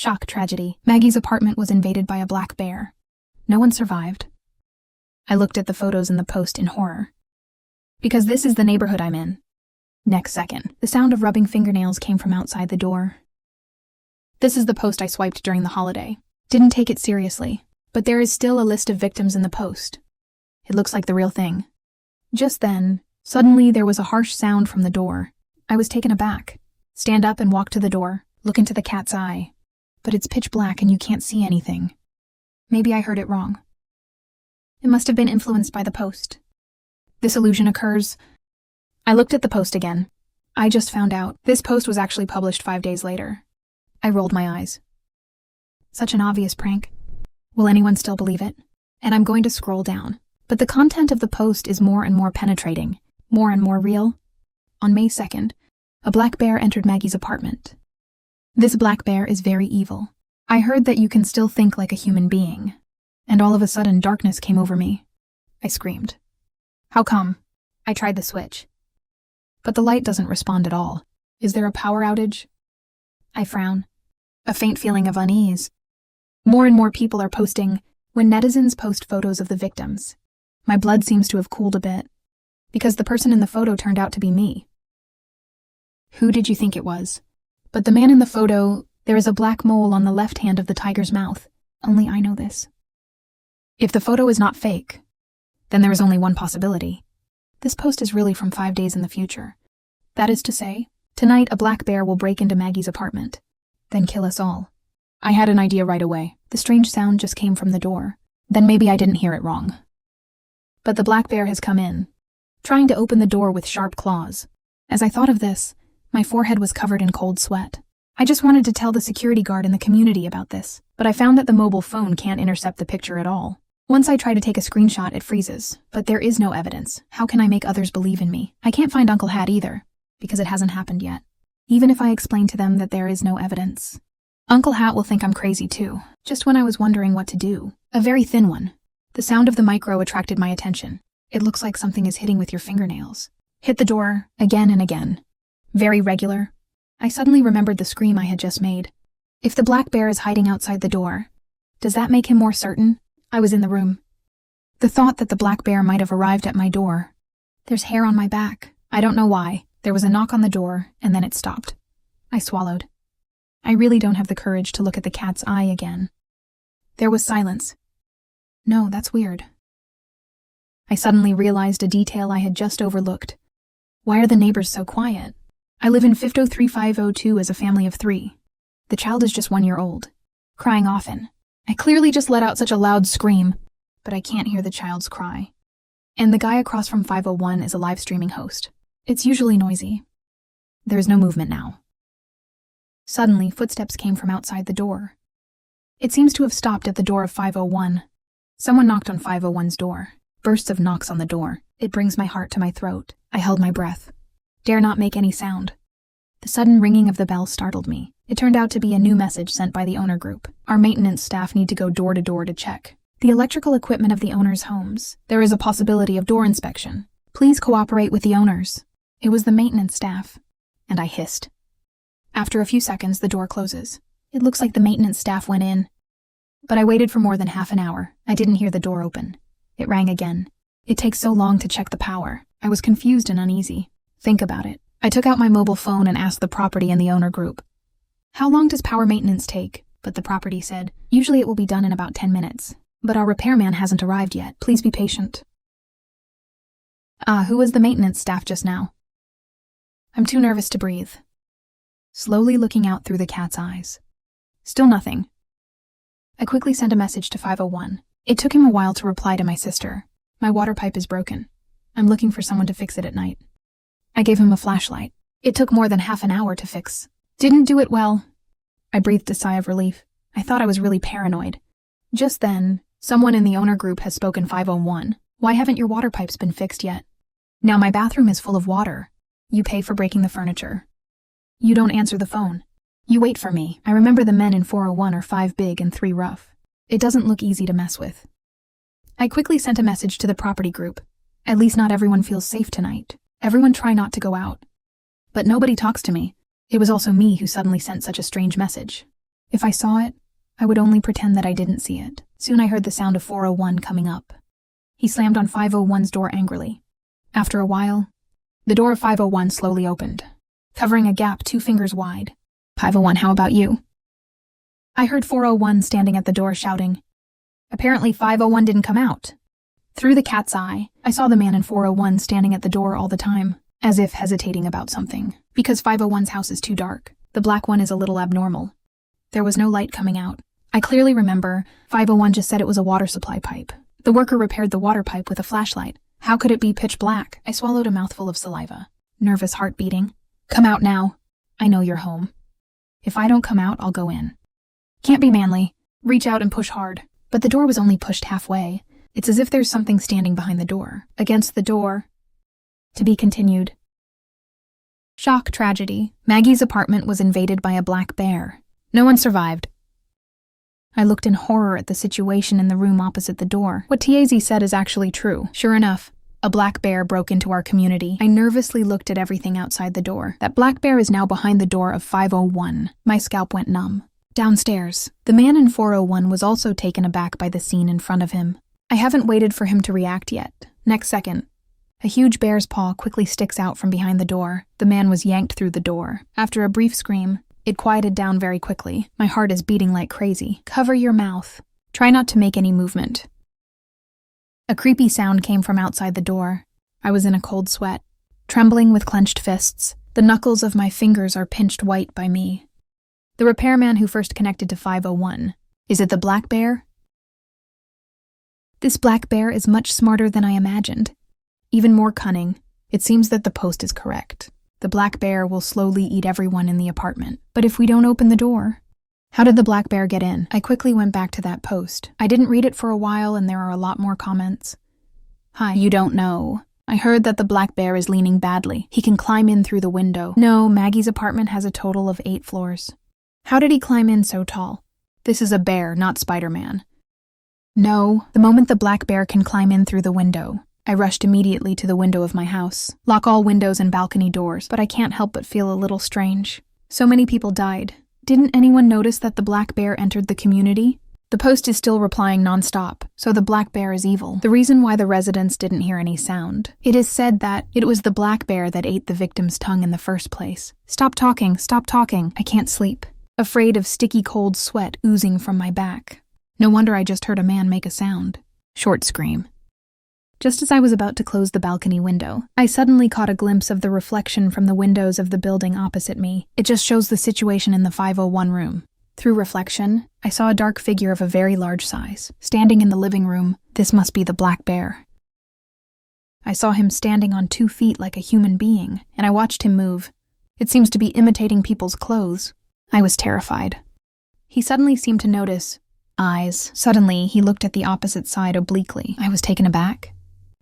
Shock tragedy. Maggie's apartment was invaded by a black bear. No one survived. I looked at the photos in the post in horror. Because this is the neighborhood I'm in. Next second, the sound of rubbing fingernails came from outside the door. This is the post I swiped during the holiday. Didn't take it seriously, but there is still a list of victims in the post. It looks like the real thing. Just then, suddenly there was a harsh sound from the door. I was taken aback. Stand up and walk to the door, look into the cat's eye. But it's pitch black and you can't see anything. Maybe I heard it wrong. It must have been influenced by the post. This illusion occurs. I looked at the post again. I just found out this post was actually published 5 days later. I rolled my eyes. Such an obvious prank. Will anyone still believe it? And I'm going to scroll down. But the content of the post is more and more penetrating, more and more real. On May 2nd, a black bear entered Maggie's apartment. This black bear is very evil. I heard that you can still think like a human being. And all of a sudden, darkness came over me. I screamed. How come? I tried the switch. But the light doesn't respond at all. Is there a power outage? I frown. A faint feeling of unease. More and more people are posting. When netizens post photos of the victims, my blood seems to have cooled a bit. Because the person in the photo turned out to be me. Who did you think it was? But the man in the photo, there is a black mole on the left hand of the tiger's mouth. Only I know this. If the photo is not fake, then there is only one possibility. This post is really from 5 days in the future. That is to say, tonight a black bear will break into Maggie's apartment, then kill us all. I had an idea right away. The strange sound just came from the door. Then maybe I didn't hear it wrong. But the black bear has come in, trying to open the door with sharp claws. As I thought of this, my forehead was covered in cold sweat. I just wanted to tell the security guard in the community about this, but I found that the mobile phone can't intercept the picture at all. Once I try to take a screenshot, it freezes, but there is no evidence. How can I make others believe in me? I can't find Uncle Hat either, because it hasn't happened yet. Even if I explain to them that there is no evidence. Uncle Hat will think I'm crazy too, just when I was wondering what to do. A very thin one. The sound of the micro attracted my attention. It looks like something is hitting with your fingernails. Hit the door, again and again. Very regular. I suddenly remembered the scream I had just made. If the black bear is hiding outside the door, does that make him more certain? I was in the room. The thought that the black bear might have arrived at my door. There's hair on my back. I don't know why. There was a knock on the door, and then it stopped. I swallowed. I really don't have the courage to look at the cat's eye again. There was silence. No, that's weird. I suddenly realized a detail I had just overlooked. Why are the neighbors so quiet? I live in 503502 as a family of 3. The child is just 1 year old, crying often. I clearly just let out such a loud scream, but I can't hear the child's cry. And the guy across from 501 is a live streaming host. It's usually noisy. There is no movement now. Suddenly, footsteps came from outside the door. It seems to have stopped at the door of 501. Someone knocked on 501's door. Bursts of knocks on the door. It brings my heart to my throat. I held my breath. Dare not make any sound. The sudden ringing of the bell startled me. It turned out to be a new message sent by the owner group. Our maintenance staff need to go door to door to check the electrical equipment of the owners' homes. There is a possibility of door inspection. Please cooperate with the owners. It was the maintenance staff. And I hissed. After a few seconds, the door closes. It looks like the maintenance staff went in. But I waited for more than half an hour. I didn't hear the door open. It rang again. It takes so long to check the power. I was confused and uneasy. Think about it. I took out my mobile phone and asked the property and the owner group, how long does power maintenance take? But the property said, usually it will be done in about 10 minutes. But our repairman hasn't arrived yet. Please be patient. Who was the maintenance staff just now? I'm too nervous to breathe. Slowly looking out through the cat's eyes. Still nothing. I quickly sent a message to 501. It took him a while to reply to my sister. My water pipe is broken. I'm looking for someone to fix it at night. I gave him a flashlight. It took more than half an hour to fix. Didn't do it well. I breathed a sigh of relief. I thought I was really paranoid. Just then, someone in the owner group has spoken 501. Why haven't your water pipes been fixed yet? Now my bathroom is full of water. You pay for breaking the furniture. You don't answer the phone. You wait for me. I remember the men in 401 are 5 big and 3 rough. It doesn't look easy to mess with. I quickly sent a message to the property group. At least not everyone feels safe tonight. Everyone try not to go out. But nobody talks to me. It was also me who suddenly sent such a strange message. If I saw it, I would only pretend that I didn't see it. Soon I heard the sound of 401 coming up. He slammed on 501's door angrily. After a while, the door of 501 slowly opened, covering a gap 2 fingers wide. 501, how about you? I heard 401 standing at the door shouting. Apparently 501 didn't come out. Through the cat's eye, I saw the man in 401 standing at the door all the time, as if hesitating about something. Because 501's house is too dark, the black one is a little abnormal. There was no light coming out. I clearly remember 501 just said it was a water supply pipe. The worker repaired the water pipe with a flashlight. How could it be pitch black? I swallowed a mouthful of saliva. Nervous heart beating. Come out now. I know you're home. If I don't come out, I'll go in. Can't be manly. Reach out and push hard. But the door was only pushed halfway. It's as if there's something standing behind the door. Against the door. To be continued. Shock tragedy. Maggie's apartment was invaded by a black bear. No one survived. I looked in horror at the situation in the room opposite the door. What Tiazi said is actually true. Sure enough, a black bear broke into our community. I nervously looked at everything outside the door. That black bear is now behind the door of 501. My scalp went numb. Downstairs, the man in 401 was also taken aback by the scene in front of him. I haven't waited for him to react yet. Next second, a huge bear's paw quickly sticks out from behind the door. The man was yanked through the door. After a brief scream, it quieted down very quickly. My heart is beating like crazy. Cover your mouth. Try not to make any movement. A creepy sound came from outside the door. I was in a cold sweat, trembling with clenched fists. The knuckles of my fingers are pinched white by me. The repairman who first connected to 501. Is it the black bear? This black bear is much smarter than I imagined. Even more cunning. It seems that the post is correct. The black bear will slowly eat everyone in the apartment. But if we don't open the door... How did the black bear get in? I quickly went back to that post. I didn't read it for a while and there are a lot more comments. Hi, you don't know. I heard that the black bear is leaning badly. He can climb in through the window. No, Maggie's apartment has a total of 8 floors. How did he climb in so tall? This is a bear, not Spider-Man. No, the moment the black bear can climb in through the window, I rushed immediately to the window of my house. Lock all windows and balcony doors, but I can't help but feel a little strange. So many people died. Didn't anyone notice that the black bear entered the community? The post is still replying nonstop, so the black bear is evil. The reason why the residents didn't hear any sound. It is said that it was the black bear that ate the victim's tongue in the first place. Stop talking, I can't sleep. Afraid of sticky cold sweat oozing from my back. No wonder I just heard a man make a sound. Short scream. Just as I was about to close the balcony window, I suddenly caught a glimpse of the reflection from the windows of the building opposite me. It just shows the situation in the 501 room. Through reflection, I saw a dark figure of a very large size, standing in the living room. This must be the black bear. I saw him standing on 2 feet like a human being, and I watched him move. It seems to be imitating people's clothes. I was terrified. He suddenly seemed to notice eyes. Suddenly, he looked at the opposite side obliquely. I was taken aback.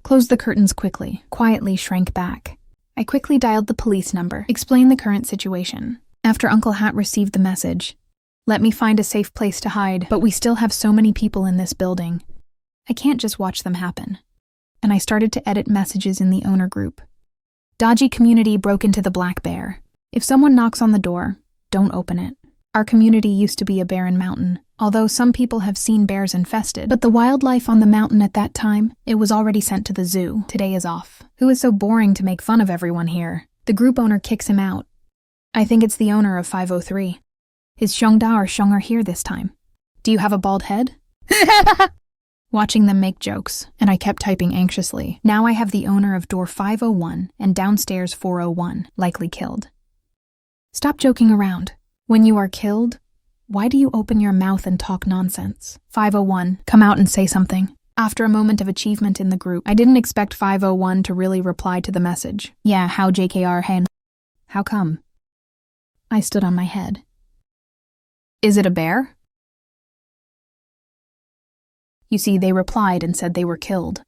Closed the curtains quickly, quietly shrank back. I quickly dialed the police number, explained the current situation. After Uncle Hat received the message, let me find a safe place to hide, but we still have so many people in this building. I can't just watch them happen. And I started to edit messages in the owner group. Dodgy community broke into the black bear. If someone knocks on the door, don't open it. Our community used to be a barren mountain, although some people have seen bears infested. But the wildlife on the mountain at that time, it was already sent to the zoo. Today is off. Who is so boring to make fun of everyone here? The group owner kicks him out. I think it's the owner of 503. Is Xiongda or Xiong here this time? Do you have a bald head? Watching them make jokes, and I kept typing anxiously. Now I have the owner of door 501 and downstairs 401, likely killed. Stop joking around. When you are killed, why do you open your mouth and talk nonsense? 501, come out and say something. After a moment of achievement in the group, I didn't expect 501 to really reply to the message. Yeah, how JKR hen? How come? I stood on my head. Is it a bear? You see, they replied and said they were killed.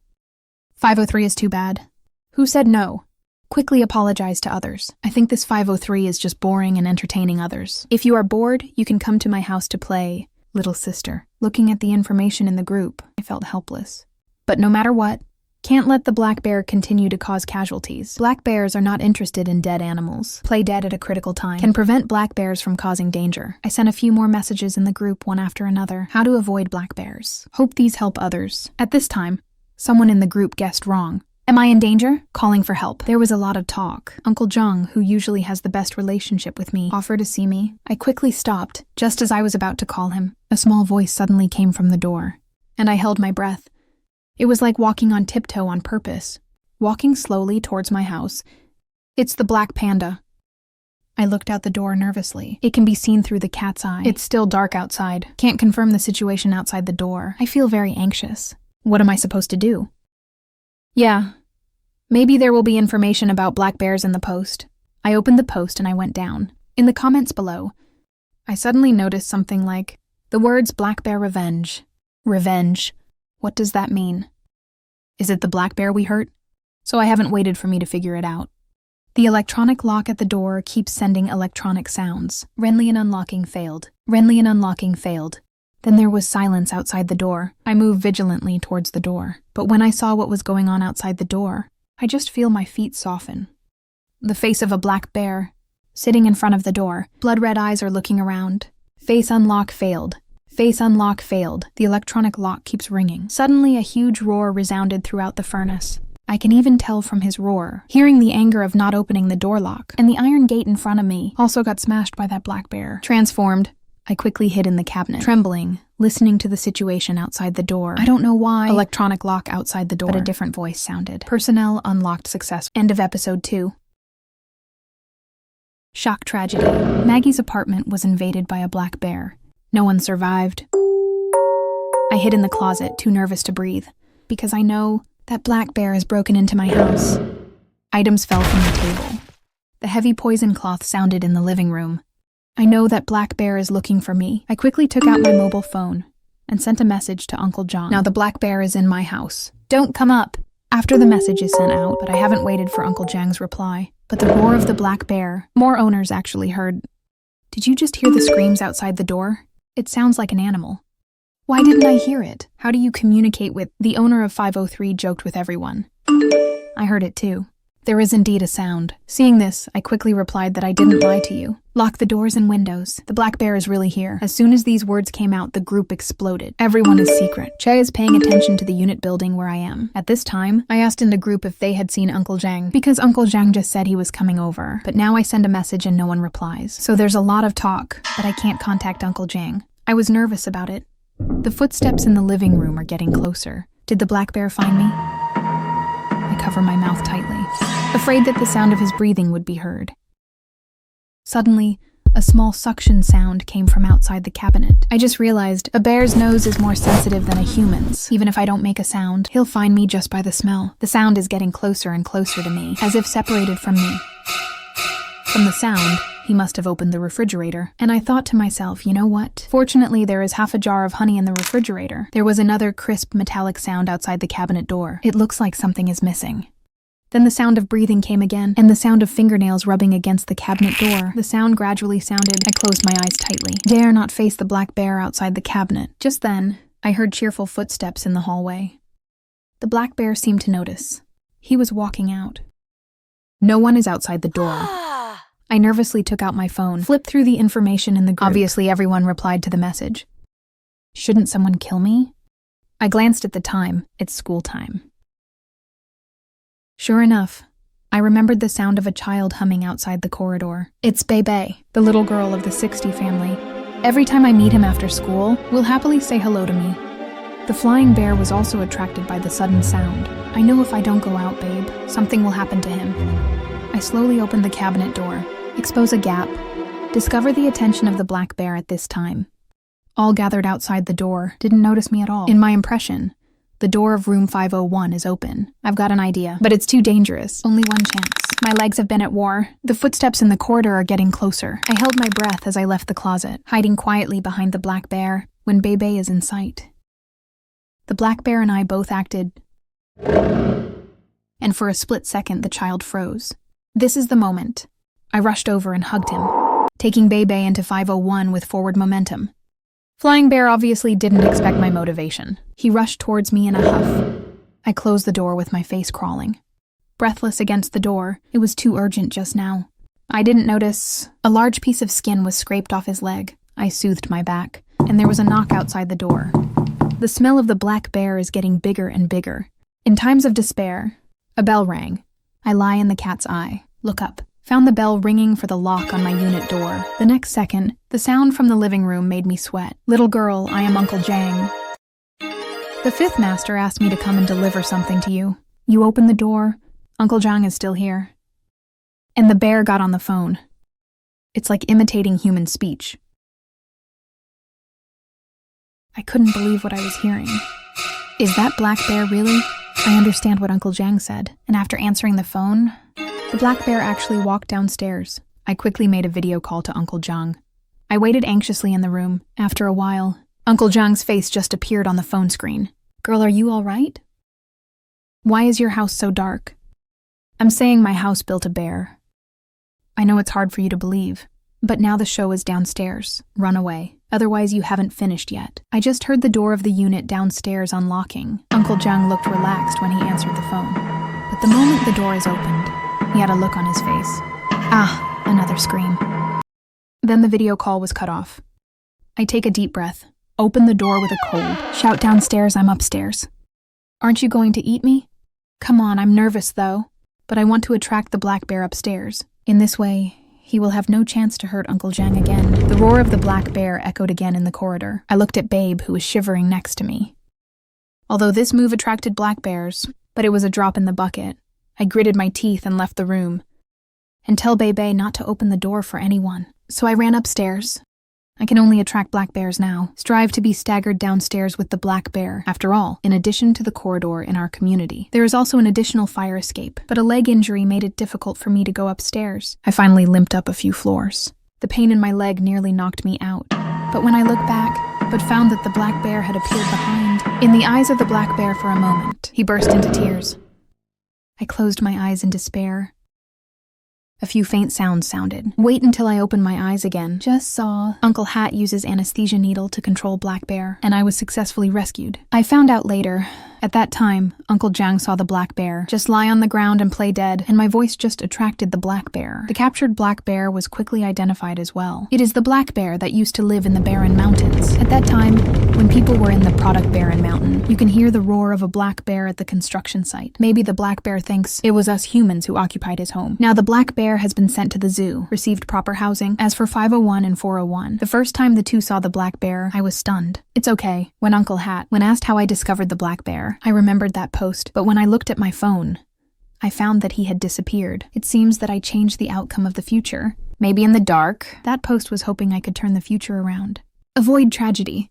503 is too bad. Who said no? Quickly apologize to others. I think this 503 is just boring and entertaining others. If you are bored, you can come to my house to play Little Sister. Looking at the information in the group, I felt helpless. But no matter what, Can't let the black bear continue to cause casualties. Black bears are not interested in dead animals. Play dead at a critical time. Can prevent black bears from causing danger. I sent a few more messages in the group one after another. How to avoid black bears. Hope these help others. At this time, someone in the group guessed wrong. Am I in danger? Calling for help. There was a lot of talk. Uncle Jung, who usually has the best relationship with me, offered to see me. I quickly stopped, just as I was about to call him. A small voice suddenly came from the door, and I held my breath. It was like walking on tiptoe on purpose, walking slowly towards my house. It's the black panda. I looked out the door nervously. It can be seen through the cat's eye. It's still dark outside. Can't confirm the situation outside the door. I feel very anxious. What am I supposed to do? Yeah, maybe there will be information about black bears in the post. I opened the post and I went down. In the comments below, I suddenly noticed something like the words black bear revenge. Revenge. What does that mean? Is it the black bear we hurt? So I haven't waited for me to figure it out. The electronic lock at the door keeps sending electronic sounds. Renly and unlocking failed. Renly and unlocking failed. Then there was silence outside the door. I moved vigilantly towards the door. But when I saw what was going on outside the door, I just feel my feet soften. The face of a black bear, sitting in front of the door. Blood-red eyes are looking around. Face unlock failed. Face unlock failed. The electronic lock keeps ringing. Suddenly, a huge roar resounded throughout the furnace. I can even tell from his roar, hearing the anger of not opening the door lock. And the iron gate in front of me also got smashed by that black bear. Transformed, I quickly hid in the cabinet, trembling, listening to the situation outside the door. I don't know why. Electronic lock outside the door. But a different voice sounded. Personnel unlocked success. End of episode 2. Shock tragedy. Maggie's apartment was invaded by a black bear. No one survived. I hid in the closet, too nervous to breathe, because I know that black bear has broken into my house. Items fell from the table. The heavy poison cloth sounded in the living room. I know that black bear is looking for me. I quickly took out my mobile phone and sent a message to Uncle John. Now the black bear is in my house. Don't come up. After the message is sent out, but I haven't waited for Uncle Jang's reply. But the roar of the black bear, more owners actually heard. Did you just hear the screams outside the door? It sounds like an animal. Why didn't I hear it? How do you communicate with... The owner of 503 joked with everyone. I heard it too. There is indeed a sound. Seeing this, I quickly replied that I didn't lie to you. Lock the doors and windows. The black bear is really here. As soon as these words came out, the group exploded. Everyone is secret. Che is paying attention to the unit building where I am. At this time, I asked in the group if they had seen Uncle Jang, because Uncle Jang just said he was coming over. But now I send a message and no one replies. So there's a lot of talk, but I can't contact Uncle Jang. I was nervous about it. The footsteps in the living room are getting closer. Did the black bear find me? I cover my mouth tightly, afraid that the sound of his breathing would be heard. Suddenly, a small suction sound came from outside the cabinet. I just realized a bear's nose is more sensitive than a human's. Even if I don't make a sound, he'll find me just by the smell. The sound is getting closer and closer to me, as if separated from me. From the sound, he must have opened the refrigerator. And I thought to myself, you know what? Fortunately, there is half a jar of honey in the refrigerator. There was another crisp metallic sound outside the cabinet door. It looks like something is missing. Then the sound of breathing came again, and the sound of fingernails rubbing against the cabinet door. The sound gradually sounded. I closed my eyes tightly. Dare not face the black bear outside the cabinet. Just then, I heard cheerful footsteps in the hallway. The black bear seemed to notice. He was walking out. No one is outside the door. I nervously took out my phone, flipped through the information in the group. Obviously, everyone replied to the message. Shouldn't someone kill me? I glanced at the time. It's school time. Sure enough, I remembered the sound of a child humming outside the corridor. It's Bebe, the little girl of the 60 family. Every time I meet him after school, will happily say hello to me. The flying bear was also attracted by the sudden sound. I know if I don't go out, babe, something will happen to him. I slowly opened the cabinet door, expose a gap, discover the attention of the black bear at this time. All gathered outside the door, didn't notice me at all. In my impression, the door of room 501 is open. I've got an idea, but it's too dangerous. Only one chance. My legs have been at war. The footsteps in the corridor are getting closer. I held my breath as I left the closet, hiding quietly behind the black bear when Bebe is in sight. The black bear and I both acted, and for a split second the child froze. This is the moment. I rushed over and hugged him, taking Bebe into 501 with forward momentum. Flying Bear obviously didn't expect my motivation. He rushed towards me in a huff. I closed the door with my face crawling. Breathless against the door, it was too urgent just now. I didn't notice a large piece of skin was scraped off his leg. I soothed my back, and there was a knock outside the door. The smell of the black bear is getting bigger and bigger. In times of despair, a bell rang. I lie in the cat's eye, look up, found the bell ringing for the lock on my unit door. The next second, the sound from the living room made me sweat. Little girl, I am Uncle Jang. The fifth master asked me to come and deliver something to you. You open the door, Uncle Jang is still here. And the bear got on the phone. It's like imitating human speech. I couldn't believe what I was hearing. Is that black bear really? I understand what Uncle Jang said, and after answering the phone, the black bear actually walked downstairs. I quickly made a video call to Uncle Jang. I waited anxiously in the room. After a while, Uncle Jang's face just appeared on the phone screen. Girl, are you all right? Why is your house so dark? I'm saying my house built a bear. I know it's hard for you to believe, but now the show is downstairs. Run away. Otherwise you haven't finished yet. I just heard the door of the unit downstairs unlocking. Uncle Jang looked relaxed when he answered the phone. But the moment the door is opened, he had a look on his face. Ah, another scream. Then the video call was cut off. I take a deep breath, open the door with a cold, shout downstairs I'm upstairs. Aren't you going to eat me? Come on, I'm nervous though, but I want to attract the black bear upstairs. In this way, he will have no chance to hurt Uncle Jang again. The roar of the black bear echoed again in the corridor. I looked at Babe, who was shivering next to me. Although this move attracted black bears, but it was a drop in the bucket, I gritted my teeth and left the room. And tell Bebe not to open the door for anyone. So I ran upstairs. I can only attract black bears now. Strive to be staggered downstairs with the black bear. After all, in addition to the corridor in our community, there is also an additional fire escape, but a leg injury made it difficult for me to go upstairs. I finally limped up a few floors. The pain in my leg nearly knocked me out. But when I looked back, but found that the black bear had appeared behind, in the eyes of the black bear for a moment, he burst into tears. I closed my eyes in despair. A few faint sounds sounded. Wait until I open my eyes again. Just saw Uncle Hat uses anesthesia needle to control Black Bear, and I was successfully rescued. I found out later. At that time, Uncle Jang saw the black bear just lie on the ground and play dead, and my voice just attracted the black bear. The captured black bear was quickly identified as well. It is the black bear that used to live in the Barren Mountains. At that time, when people were in the product Barren Mountain, you can hear the roar of a black bear at the construction site. Maybe the black bear thinks it was us humans who occupied his home. Now the black bear has been sent to the zoo, received proper housing. As for 501 and 401, the first time the two saw the black bear, I was stunned. It's okay. When asked how I discovered the black bear, I remembered that post, but when I looked at my phone, I found that he had disappeared. It seems that I changed the outcome of the future. Maybe in the dark, that post was hoping I could turn the future around. Avoid tragedy.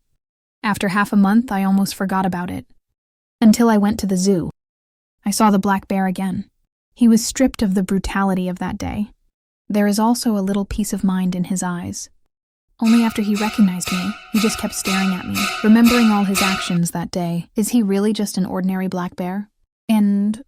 After half a month, I almost forgot about it. Until I went to the zoo. I saw the black bear again. He was stripped of the brutality of that day. There is also a little peace of mind in his eyes. Only after he recognized me, he just kept staring at me, remembering all his actions that day. Is he really just an ordinary black bear? And